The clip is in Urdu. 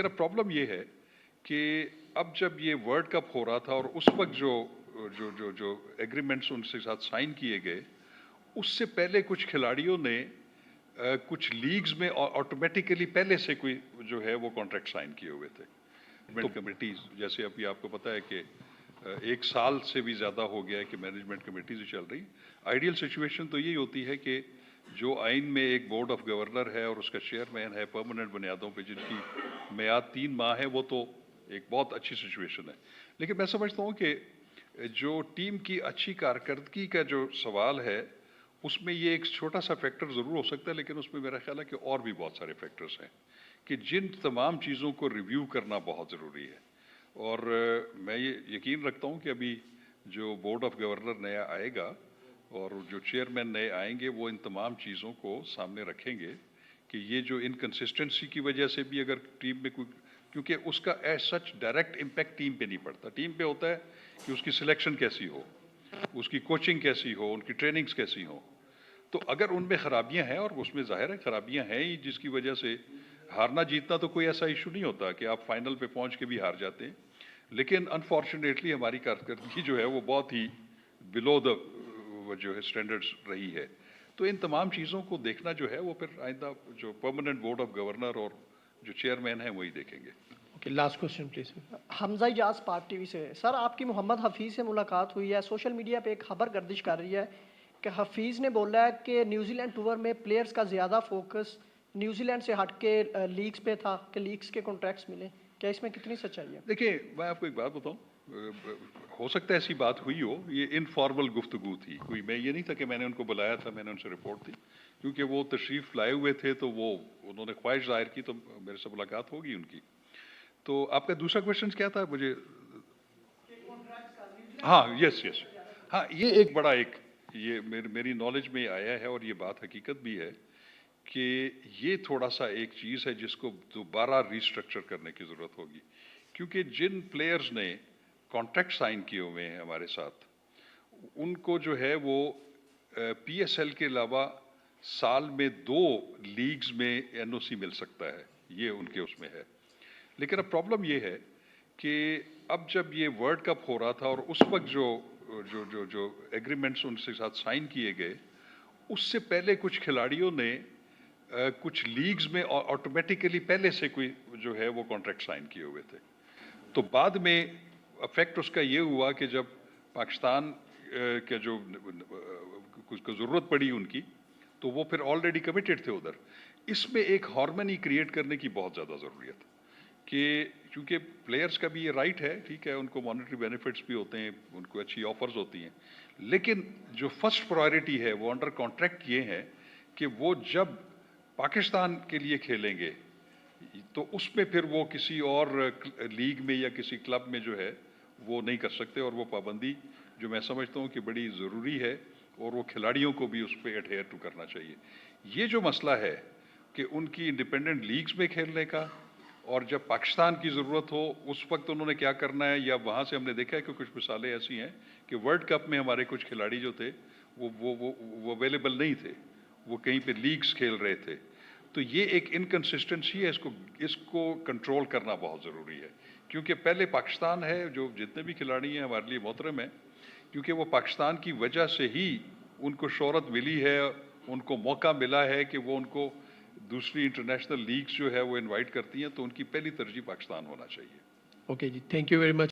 میرا پرابلم یہ ہے کہ اب جب یہ ورلڈ کپ ہو رہا تھا اور اس وقت جو جو جو جو ایگریمنٹس ان کے ساتھ سائن کیے گئے، اس سے پہلے کچھ کھلاڑیوں نے کچھ لیگز میں آٹومیٹیکلی پہلے سے کوئی جو ہے وہ کانٹریکٹ سائن کیے ہوئے تھے. مینجمنٹ کمیٹیز جیسے ابھی آپ کو پتا ہے کہ ایک سال سے بھی زیادہ ہو گیا ہے کہ مینجمنٹ کمیٹیز چل رہی. آئیڈیل سچویشن تو یہی ہوتی ہے کہ جو آئین میں ایک بورڈ آف گورنر ہے اور اس کا چیئرمین ہے پرماننٹ بنیادوں پہ، جن کی میعاد 3 ماہ ہے، وہ تو ایک بہت اچھی سچویشن ہے. لیکن میں سمجھتا ہوں کہ جو ٹیم کی اچھی کارکردگی کا جو سوال ہے، اس میں یہ ایک چھوٹا سا فیکٹر ضرور ہو سکتا ہے، لیکن اس میں میرا خیال ہے کہ اور بھی بہت سارے فیکٹرز ہیں کہ جن تمام چیزوں کو ریویو کرنا بہت ضروری ہے. اور میں یہ یقین رکھتا ہوں کہ ابھی جو بورڈ آف گورنر نیا آئے گا اور جو چیئرمین نئے آئیں گے، وہ ان تمام چیزوں کو سامنے رکھیں گے کہ یہ جو انکنسسٹنسی کی وجہ سے بھی اگر ٹیم میں کوئی، کیونکہ اس کا as such direct impact team پہ نہیں پڑتا. ٹیم پہ ہوتا ہے کہ اس کی سلیکشن کیسی ہو، اس کی کوچنگ کیسی ہو، ان کی ٹریننگز کیسی ہوں. تو اگر ان میں خرابیاں ہیں، اور اس میں ظاہر ہے خرابیاں ہیں ہی، جس کی وجہ سے ہارنا جیتنا تو کوئی ایسا ایشو نہیں ہوتا کہ آپ فائنل پہ پہنچ کے بھی ہار جاتے ہیں، لیکن انفارچونیٹلی ہماری کارکردگی جو ہے وہ بہت ہی بلو دا جو ہے اسٹینڈرڈز رہی ہے. تو ان تمام چیزوں کو دیکھنا جو ہے وہ پھر آئندہ جو پرماننٹ بورڈ آف گورنر اور جو چیئرمین ہیں وہی دیکھیں گے. Okay, last question please. Hamza Ijaz Pak T V سے. سر، آپ کی محمد حفیظ سے ملاقات ہوئی ہے. سوشل میڈیا پہ ایک خبر گردش کر رہی ہے کہ حفیظ نے بولا ہے کہ نیوزی لینڈ ٹور میں پلیئرز کا زیادہ فوکس نیوزی لینڈ سے ہٹ کے لیگز پہ تھا کہ لیگز کے کانٹریکٹس ملیں. کیا اس میں کتنی سچائی ہے؟ دیکھیے، میں آپ کو ایک بات بتاؤں، ہو سکتا ہے ایسی بات ہوئی ہو، یہ انفارمل گفتگو تھی. کوئی میں یہ نہیں تھا کہ میں نے ان کو بلایا تھا، میں نے ان سے رپورٹ دی. کیونکہ وہ تشریف لائے ہوئے تھے تو وہ انہوں نے خواہش ظاہر کی تو میرے سے ملاقات ہوگی ان کی. تو آپ کا دوسرا کویشچن کیا تھا مجھے؟ ہاں، یس یس. ہاں، یہ ایک بڑا یہ میری نالج میں آیا ہے اور یہ بات حقیقت بھی ہے کہ یہ تھوڑا سا ایک چیز ہے جس کو دوبارہ ریسٹرکچر کرنے کی ضرورت ہوگی. کیونکہ جن پلیئرز نے کانٹریکٹ سائن کیے ہوئے ہیں ہمارے ساتھ، ان کو جو ہے وہ پی ایس ایل کے علاوہ سال میں 2 لیگز میں این او سی مل سکتا ہے، یہ ان کے اس میں ہے. لیکن اب پرابلم یہ ہے کہ اب جب یہ ورلڈ کپ ہو رہا تھا اور اس وقت جو ایگریمنٹس ان کے ساتھ سائن کیے گئے، اس سے پہلے کچھ کھلاڑیوں نے کچھ لیگز میں آٹومیٹیکلی پہلے سے کوئی جو ہے وہ کانٹریکٹ سائن کیے ہوئے تھے. تو بعد میں افیکٹ اس کا یہ ہوا کہ جب پاکستان کے جو کچھ کو ضرورت پڑی ان کی، تو وہ پھر آلریڈی کمیٹڈ تھے ادھر. اس میں ایک ہارمنی کریٹ کرنے کی بہت زیادہ ضروریت کہ چونکہ پلیئرز کا بھی یہ رائٹ ہے، ٹھیک ہے، ان کو مانیٹری بینیفٹس بھی ہوتے ہیں، ان کو اچھی آفرز ہوتی ہیں، لیکن جو فرسٹ پرائرٹی ہے وہ انڈر کانٹریکٹ یہ ہے کہ وہ جب پاکستان کے لیے کھیلیں گے تو اس میں پھر وہ کسی اور لیگ میں یا کسی کلب میں جو ہے وہ نہیں کر سکتے. اور وہ پابندی جو میں سمجھتا ہوں کہ بڑی ضروری ہے، اور وہ کھلاڑیوں کو بھی اس پہ ایڈہیئر ٹو کرنا چاہیے. یہ جو مسئلہ ہے کہ ان کی انڈیپینڈنٹ لیگز میں کھیلنے کا، اور جب پاکستان کی ضرورت ہو اس وقت انہوں نے کیا کرنا ہے، یا وہاں سے ہم نے دیکھا ہے کہ کچھ مثالیں ایسی ہیں کہ ورلڈ کپ میں ہمارے کچھ کھلاڑی جو تھے وہ اویلیبل نہیں تھے، وہ کہیں پہ لیگز کھیل رہے تھے. تو یہ ایک انکنسسٹنسی ہے، اس کو کنٹرول کرنا بہت ضروری ہے. کیونکہ پہلے پاکستان ہے، جو جتنے بھی کھلاڑی ہیں ہمارے لیے محترم ہیں، کیونکہ وہ پاکستان کی وجہ سے ہی ان کو شہرت ملی ہے، ان کو موقع ملا ہے کہ وہ ان کو دوسری انٹرنیشنل لیگز جو ہے وہ انوائٹ کرتی ہیں، تو ان کی پہلی ترجیح پاکستان ہونا چاہیے. اوکے جی، تھینک یو ویری مچ.